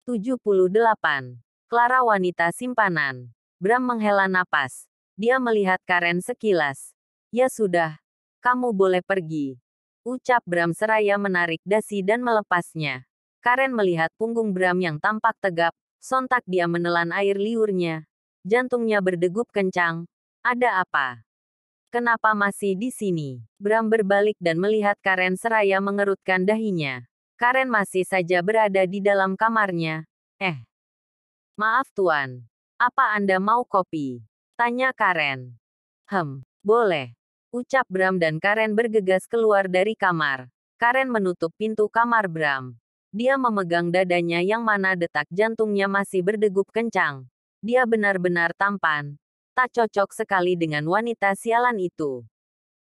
78. Clara wanita simpanan. Bram menghela napas. Dia melihat Karen sekilas. Ya sudah, kamu boleh pergi, ucap Bram seraya menarik dasi dan melepasnya. Karen melihat punggung Bram yang tampak tegap, sontak dia menelan air liurnya. Jantungnya berdegup kencang. Ada apa? Kenapa masih di sini? Bram berbalik dan melihat Karen seraya mengerutkan dahinya. Karen masih saja berada di dalam kamarnya. Maaf Tuan. Apa Anda mau kopi? Tanya Karen. Boleh. Ucap Bram dan Karen bergegas keluar dari kamar. Karen menutup pintu kamar Bram. Dia memegang dadanya yang mana detak jantungnya masih berdegup kencang. Dia benar-benar tampan. Tak cocok sekali dengan wanita sialan itu.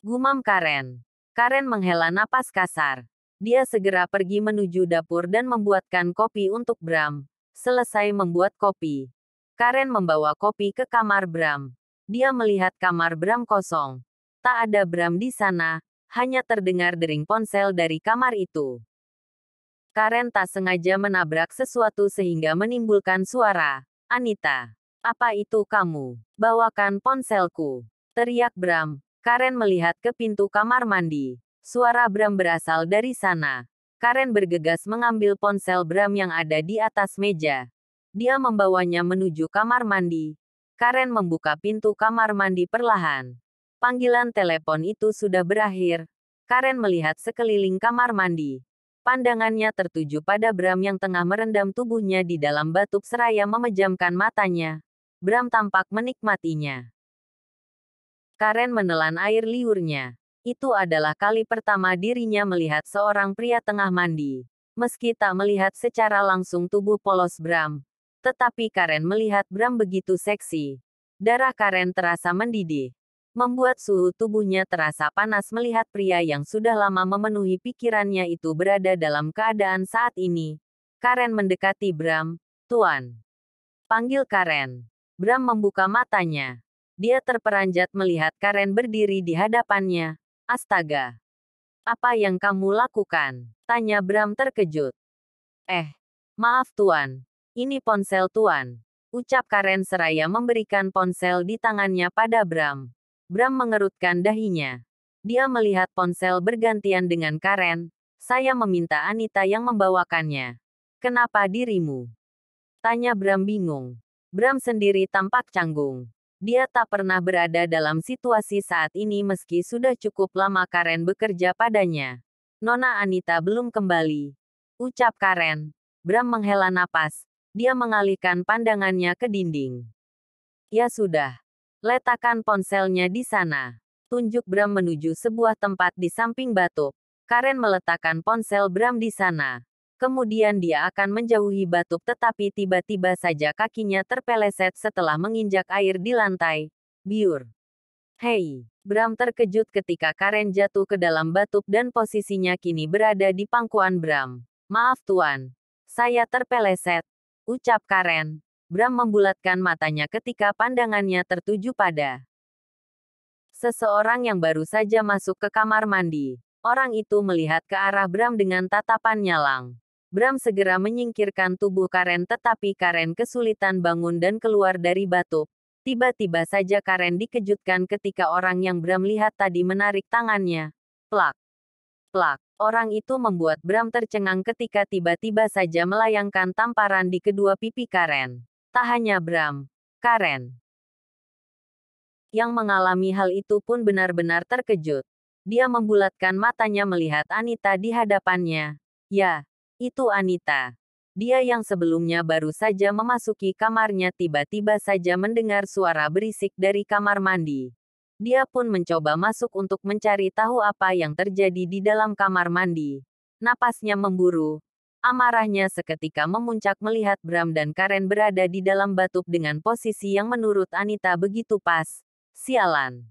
Gumam Karen. Karen menghela napas kasar. Dia segera pergi menuju dapur dan membuatkan kopi untuk Bram. Selesai membuat kopi, Karen membawa kopi ke kamar Bram. Dia melihat kamar Bram kosong. Tak ada Bram di sana, hanya terdengar dering ponsel dari kamar itu. Karen tak sengaja menabrak sesuatu sehingga menimbulkan suara. Anita, apa itu kamu? Bawakan ponselku, teriak Bram. Karen melihat ke pintu kamar mandi. Suara Bram berasal dari sana. Karen bergegas mengambil ponsel Bram yang ada di atas meja. Dia membawanya menuju kamar mandi. Karen membuka pintu kamar mandi perlahan. Panggilan telepon itu sudah berakhir. Karen melihat sekeliling kamar mandi. Pandangannya tertuju pada Bram yang tengah merendam tubuhnya di dalam batub seraya memejamkan matanya. Bram tampak menikmatinya. Karen menelan air liurnya. Itu adalah kali pertama dirinya melihat seorang pria tengah mandi. Meski tak melihat secara langsung tubuh polos Bram, tetapi Karen melihat Bram begitu seksi. Darah Karen terasa mendidih, membuat suhu tubuhnya terasa panas melihat pria yang sudah lama memenuhi pikirannya itu berada dalam keadaan saat ini. Karen mendekati Bram. Tuan, panggil Karen. Bram membuka matanya. Dia terperanjat melihat Karen berdiri di hadapannya. Astaga. Apa yang kamu lakukan? Tanya Bram terkejut. Maaf Tuan. Ini ponsel Tuan. Ucap Karen seraya memberikan ponsel di tangannya pada Bram. Bram mengerutkan dahinya. Dia melihat ponsel bergantian dengan Karen. Saya meminta Anita yang membawakannya. Kenapa dirimu? Tanya Bram bingung. Bram sendiri tampak canggung. Dia tak pernah berada dalam situasi saat ini meski sudah cukup lama Karen bekerja padanya. Nona Anita belum kembali, ucap Karen. Bram menghela napas. Dia mengalihkan pandangannya ke dinding. Ya sudah. Letakkan ponselnya di sana. Tunjuk Bram menuju sebuah tempat di samping batub. Karen meletakkan ponsel Bram di sana. Kemudian dia akan menjauhi batub tetapi tiba-tiba saja kakinya terpeleset setelah menginjak air di lantai. Biur. Hei, Bram terkejut ketika Karen jatuh ke dalam batub dan posisinya kini berada di pangkuan Bram. Maaf Tuan, saya terpeleset, ucap Karen. Bram membulatkan matanya ketika pandangannya tertuju pada seseorang yang baru saja masuk ke kamar mandi. Orang itu melihat ke arah Bram dengan tatapan nyalang. Bram segera menyingkirkan tubuh Karen tetapi Karen kesulitan bangun dan keluar dari batub. Tiba-tiba saja Karen dikejutkan ketika orang yang Bram lihat tadi menarik tangannya. Plak. Plak. Orang itu membuat Bram tercengang ketika tiba-tiba saja melayangkan tamparan di kedua pipi Karen. Tak hanya Bram, Karen yang mengalami hal itu pun benar-benar terkejut. Dia membulatkan matanya melihat Anita di hadapannya. Ya. Itu Anita. Dia yang sebelumnya baru saja memasuki kamarnya tiba-tiba saja mendengar suara berisik dari kamar mandi. Dia pun mencoba masuk untuk mencari tahu apa yang terjadi di dalam kamar mandi. Napasnya memburu. Amarahnya seketika memuncak melihat Bram dan Karen berada di dalam batub dengan posisi yang menurut Anita begitu pas. Sialan.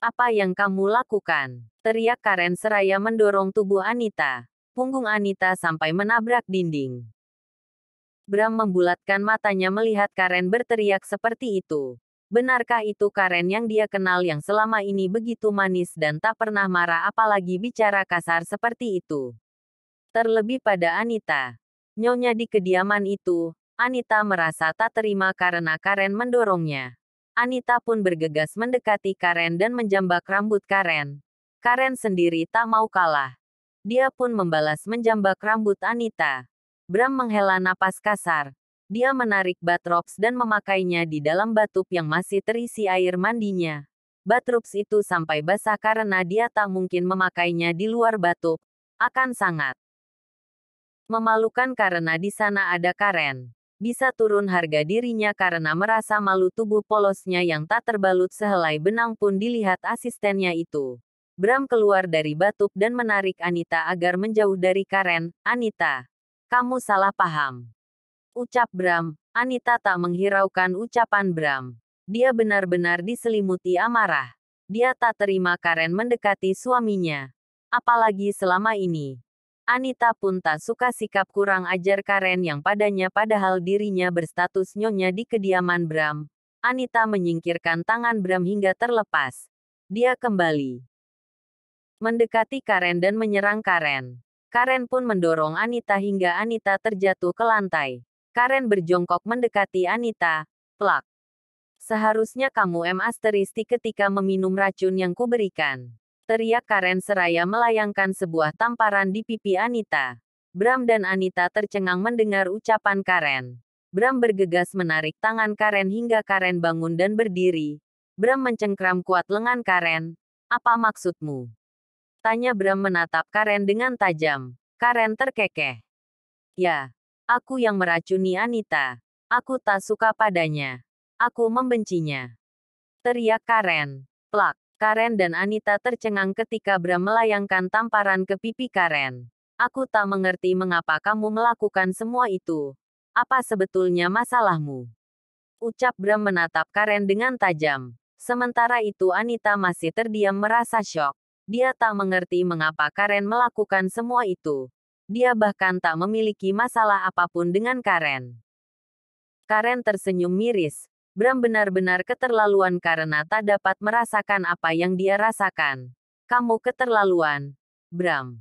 Apa yang kamu lakukan? Teriak Karen seraya mendorong tubuh Anita. Punggung Anita sampai menabrak dinding. Bram membulatkan matanya melihat Karen berteriak seperti itu. Benarkah itu Karen yang dia kenal yang selama ini begitu manis dan tak pernah marah apalagi bicara kasar seperti itu? Terlebih pada Anita. Nyonya di kediaman itu, Anita merasa tak terima karena Karen mendorongnya. Anita pun bergegas mendekati Karen dan menjambak rambut Karen. Karen sendiri tak mau kalah. Dia pun membalas menjambak rambut Anita. Bram menghela napas kasar. Dia menarik bathrobe dan memakainya di dalam batub yang masih terisi air mandinya. Bathrobe itu sampai basah karena dia tak mungkin memakainya di luar batub. Akan sangat memalukan karena di sana ada Karen. Bisa turun harga dirinya karena merasa malu tubuh polosnya yang tak terbalut sehelai benang pun dilihat asistennya itu. Bram keluar dari batub dan menarik Anita agar menjauh dari Karen. Anita, kamu salah paham. Ucap Bram. Anita tak menghiraukan ucapan Bram. Dia benar-benar diselimuti amarah. Dia tak terima Karen mendekati suaminya. Apalagi selama ini. Anita pun tak suka sikap kurang ajar Karen yang padanya padahal dirinya berstatus nyonya di kediaman Bram. Anita menyingkirkan tangan Bram hingga terlepas. Dia kembali mendekati Karen dan menyerang Karen. Karen pun mendorong Anita hingga Anita terjatuh ke lantai. Karen berjongkok mendekati Anita. Plak. Seharusnya kamu ketika meminum racun yang kuberikan. Teriak Karen seraya melayangkan sebuah tamparan di pipi Anita. Bram dan Anita tercengang mendengar ucapan Karen. Bram bergegas menarik tangan Karen hingga Karen bangun dan berdiri. Bram mencengkram kuat lengan Karen. Apa maksudmu? Tanya Bram menatap Karen dengan tajam. Karen terkekeh. Ya, aku yang meracuni Anita. Aku tak suka padanya. Aku membencinya. Teriak Karen. Plak. Karen dan Anita tercengang ketika Bram melayangkan tamparan ke pipi Karen. Aku tak mengerti mengapa kamu melakukan semua itu. Apa sebetulnya masalahmu? Ucap Bram menatap Karen dengan tajam. Sementara itu Anita masih terdiam merasa syok. Dia tak mengerti mengapa Karen melakukan semua itu. Dia bahkan tak memiliki masalah apapun dengan Karen. Karen tersenyum miris. Bram benar-benar keterlaluan karena tak dapat merasakan apa yang dia rasakan. Kamu keterlaluan, Bram.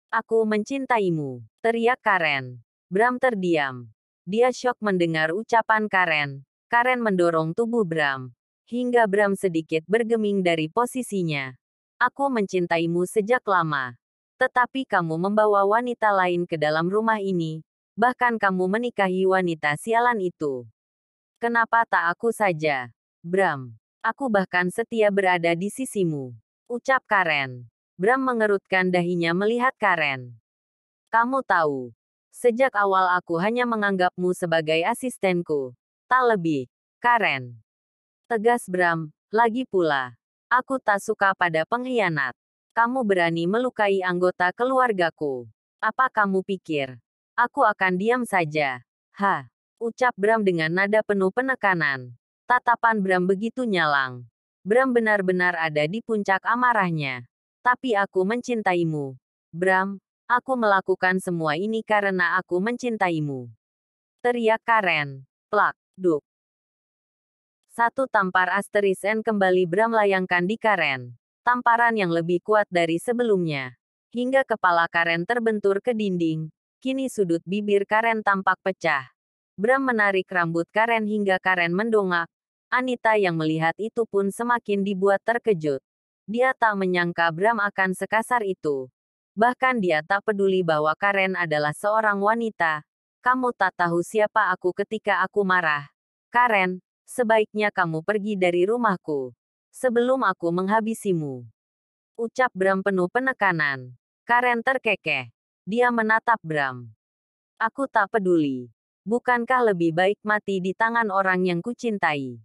Aku mencintaimu, teriak Karen. Bram terdiam. Dia syok mendengar ucapan Karen. Karen mendorong tubuh Bram. Hingga Bram sedikit bergeming dari posisinya. Aku mencintaimu sejak lama. Tetapi kamu membawa wanita lain ke dalam rumah ini. Bahkan kamu menikahi wanita sialan itu. Kenapa tak aku saja? Bram. Aku bahkan setia berada di sisimu. Ucap Karen. Bram mengerutkan dahinya melihat Karen. Kamu tahu. Sejak awal aku hanya menganggapmu sebagai asistenku. Tak lebih. Karen. Tegas Bram. Lagi pula. Aku tak suka pada pengkhianat. Kamu berani melukai anggota keluargaku. Apa kamu pikir? Aku akan diam saja. Hah. Ucap Bram dengan nada penuh penekanan. Tatapan Bram begitu nyalang. Bram benar-benar ada di puncak amarahnya. Tapi aku mencintaimu. Bram, aku melakukan semua ini karena aku mencintaimu. Teriak Karen. Plak, duk. Satu tampar asteris N kembali Bram layangkan di Karen. Tamparan yang lebih kuat dari sebelumnya. Hingga kepala Karen terbentur ke dinding. Kini sudut bibir Karen tampak pecah. Bram menarik rambut Karen hingga Karen mendongak. Anita yang melihat itu pun semakin dibuat terkejut. Dia tak menyangka Bram akan sekasar itu. Bahkan dia tak peduli bahwa Karen adalah seorang wanita. Kamu tak tahu siapa aku ketika aku marah. Karen, sebaiknya kamu pergi dari rumahku. Sebelum aku menghabisimu. Ucap Bram penuh penekanan. Karen terkekeh. Dia menatap Bram. Aku tak peduli. Bukankah lebih baik mati di tangan orang yang kucintai?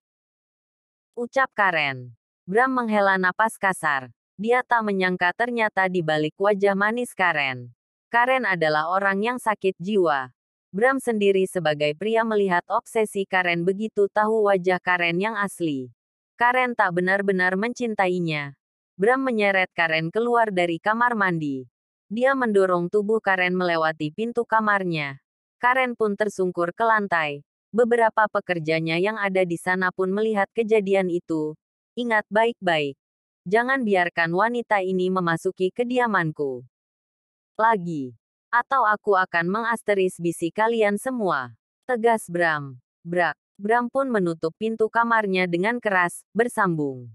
Ucap Karen. Bram menghela napas kasar. Dia tak menyangka ternyata di balik wajah manis Karen. Karen adalah orang yang sakit jiwa. Bram sendiri sebagai pria melihat obsesi Karen begitu tahu wajah Karen yang asli. Karen tak benar-benar mencintainya. Bram menyeret Karen keluar dari kamar mandi. Dia mendorong tubuh Karen melewati pintu kamarnya. Karen pun tersungkur ke lantai. Beberapa pekerjanya yang ada di sana pun melihat kejadian itu. Ingat baik-baik. Jangan biarkan wanita ini memasuki kediamanku lagi. Atau aku akan mengasteris bisi kalian semua. Tegas Bram. Brak. Bram pun menutup pintu kamarnya dengan keras, bersambung.